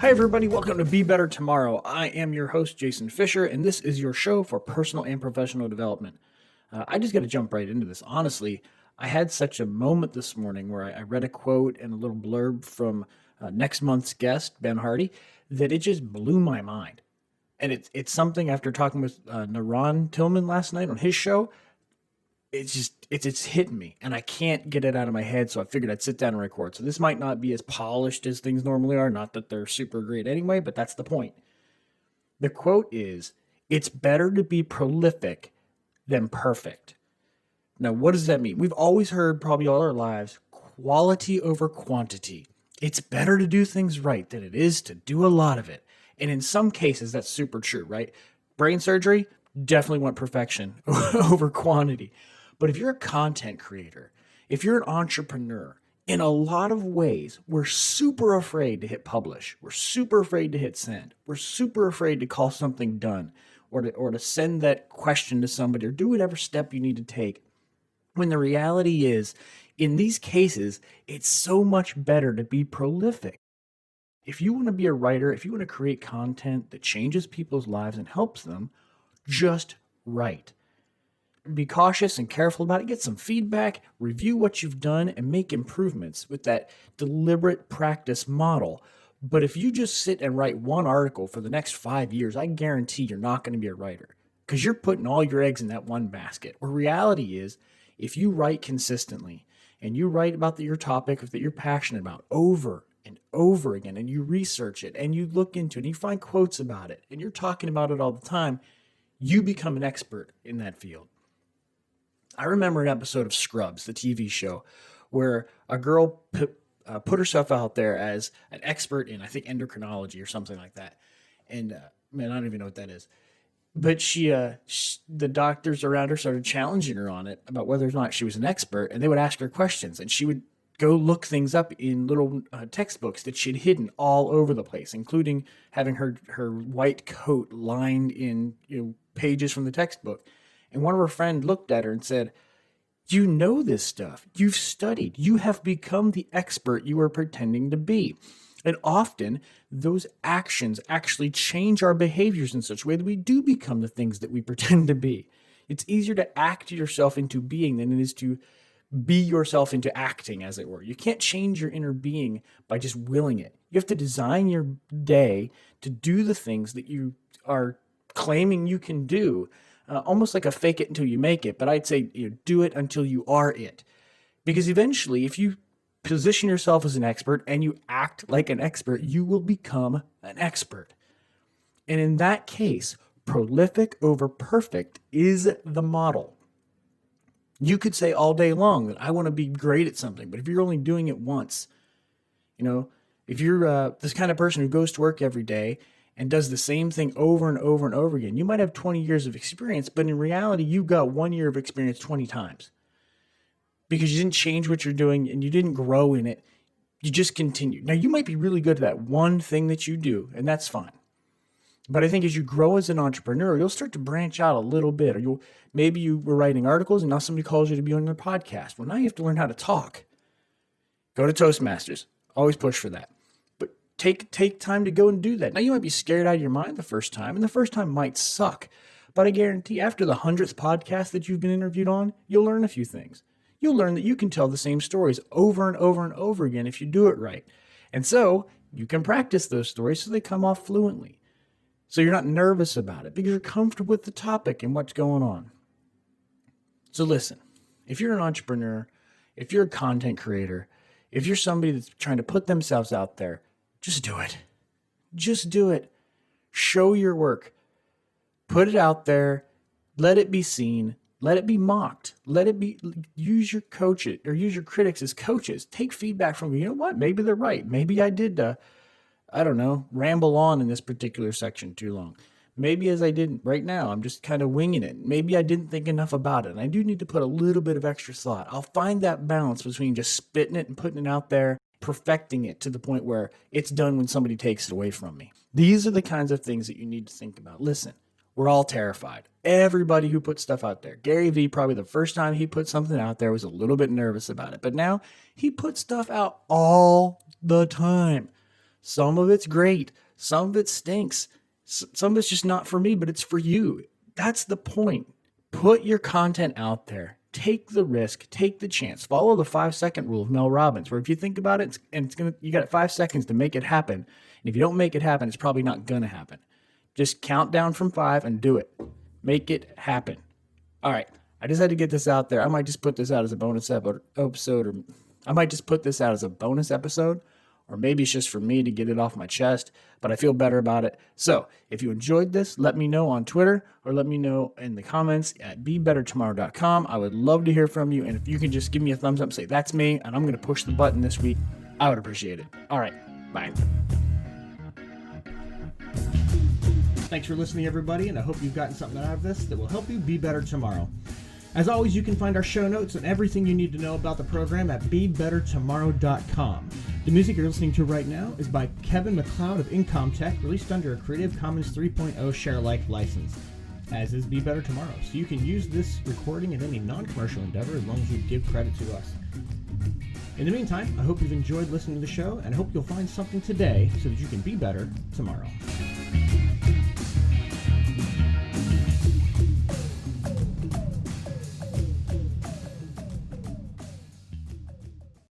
Hi, everybody. Welcome to Be Better Tomorrow. I am your host, Jason Fisher, and this is your show for personal and professional development. I just got to jump right into this. Honestly, I had such a moment this morning where I read a quote and a little blurb from next month's guest, Ben Hardy, that it just blew my mind. And it's something after talking with Naran Tillman last night on his show. It's hitting me, and I can't get it out of my head. So I figured I'd sit down and record. So this might not be as polished as things normally are. Not that they're super great anyway, but that's the point. The quote is, "It's better to be prolific than perfect." Now, what does that mean? We've always heard, probably all our lives, quality over quantity. It's better to do things right than it is to do a lot of it. And in some cases, that's super true, right? Brain surgery, definitely want perfection over quantity. But if you're a content creator, if you're an entrepreneur, in a lot of ways, we're super afraid to hit publish. We're super afraid to hit send. We're super afraid to call something done or to send that question to somebody or do whatever step you need to take. When the reality is, in these cases, it's so much better to be prolific. If you want to be a writer, if you want to create content that changes people's lives and helps them, just write. Be cautious and careful about it. Get some feedback, review what you've done, and make improvements with that deliberate practice model. But if you just sit and write one article for the next 5 years, I guarantee you're not going to be a writer because you're putting all your eggs in that one basket. Where reality is, if you write consistently and you write about your topic that you're passionate about over and over again, and you research it and you look into it and you find quotes about it and you're talking about it all the time, you become an expert in that field. I remember an episode of Scrubs, the TV show, where a girl put herself out there as an expert in, I think, endocrinology or something like that. And man, I don't even know what that is. But the doctors around her started challenging her on it about whether or not she was an expert, and they would ask her questions, and she would go look things up in little textbooks that she'd hidden all over the place, including having her white coat lined in pages from the textbook. And one of her friends looked at her and said, "You know this stuff. You've studied. You have become the expert you are pretending to be." And often those actions actually change our behaviors in such a way that we do become the things that we pretend to be. It's easier to act yourself into being than it is to be yourself into acting, as it were. You can't change your inner being by just willing it. You have to design your day to do the things that you are claiming you can do, almost like a fake it until you make it. But I'd say do it until you are it. Because eventually, if you position yourself as an expert and you act like an expert, you will become an expert. And in that case, prolific over perfect is the model. You could say all day long that I want to be great at something, but if you're only doing it once, if you're this kind of person who goes to work every day and does the same thing over and over and over again, you might have 20 years of experience, but in reality, you got 1 year of experience 20 times because you didn't change what you're doing and you didn't grow in it. You just continued. Now, you might be really good at that one thing that you do, and that's fine. But I think as you grow as an entrepreneur, you'll start to branch out a little bit, or maybe you were writing articles and now somebody calls you to be on their podcast. Well, now you have to learn how to talk. Go to Toastmasters. Always push for that. But take time to go and do that. Now you might be scared out of your mind the first time, and the first time might suck. But I guarantee after the 100th podcast that you've been interviewed on, you'll learn a few things. You'll learn that you can tell the same stories over and over and over again if you do it right. And so you can practice those stories so they come off fluently. So you're not nervous about it because you're comfortable with the topic and what's going on. So listen, if you're an entrepreneur, if you're a content creator, if you're somebody that's trying to put themselves out there, just do it. Just do it. Show your work. Put it out there. Let it be seen. Let it be mocked. Use your coaches or use your critics as coaches. Take feedback from them. You know what? Maybe they're right. Maybe I did ramble on in this particular section too long. Maybe as I didn't right now, I'm just kind of winging it. Maybe I didn't think enough about it. And I do need to put a little bit of extra thought. I'll find that balance between just spitting it and putting it out there, perfecting it to the point where it's done when somebody takes it away from me. These are the kinds of things that you need to think about. Listen, we're all terrified. Everybody who puts stuff out there. Gary Vee, probably the first time he put something out there, was a little bit nervous about it. But now he puts stuff out all the time. Some of it's great. Some of it stinks. Some of it's just not for me, but it's for you. That's the point. Put your content out there. Take the risk, take the chance. Follow the 5-second rule of Mel Robbins, where if you think about it, you got 5 seconds to make it happen. And if you don't make it happen, it's probably not going to happen. Just count down from 5 and do it. Make it happen. All right. I just had to get this out there. I might just put this out as a bonus episode, or I might just put this out as a bonus episode, or maybe it's just for me to get it off my chest, but I feel better about it. So if you enjoyed this, let me know on Twitter or let me know in the comments at BeBetterTomorrow.com. I would love to hear from you. And if you can just give me a thumbs up and say, that's me, and I'm going to push the button this week, I would appreciate it. All right. Bye. Thanks for listening, everybody, and I hope you've gotten something out of this that will help you be better tomorrow. As always, you can find our show notes and everything you need to know about the program at BeBetterTomorrow.com. The music you're listening to right now is by Kevin MacLeod of Incomtech, released under a Creative Commons 3.0 share-alike license, as is Be Better Tomorrow. So you can use this recording in any non-commercial endeavor as long as you give credit to us. In the meantime, I hope you've enjoyed listening to the show, and I hope you'll find something today so that you can be better tomorrow.